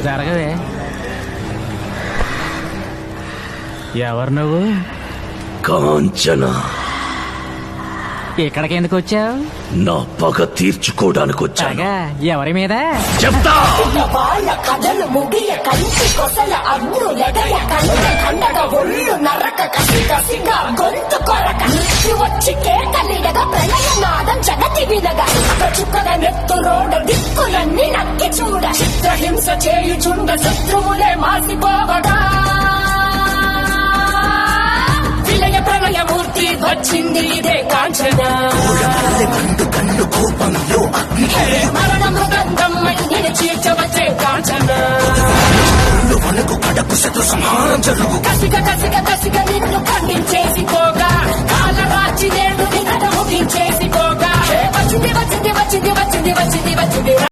జరగవే. ఎవరు నువ్వు? కాంచన. ఇక్కడికి ఎందుకు వచ్చావు? నా పగ తీర్చుకోవడానికి వచ్చాగా. ఎవరి మీద చెప్తా. వాళ్ళ కథలు ముగియ కంటి కొసల అగ్ను లెగయ కండ కండగ ఒళ్ళు నరక కసి కసిగా గొంతు కొరక మృత్యు వచ్చి కేకలిడగా ప్రళయ నాదం జగతి వినగా చుక్కగా నెత్తు రోడ దిక్కులన్నీ నక్కి చూడ చిత్రహింస చేయుచుండ శత్రువులే మాసిపోవగా విలయ ప్రళయమూర్తి వచ్చింది ఇదే కాంచన. మరణ మృగంధం మణిని చీల్చవచ్చే కాంచన. కసిగ కసిగ కసిగ నిన్ను ఖండించేసిపోగా కాలరాచి నేడు నిన్ను ముగించేసిపోగా వచ్చింది వచ్చింది వచ్చింది వచ్చింది వచ్చింది వచ్చింది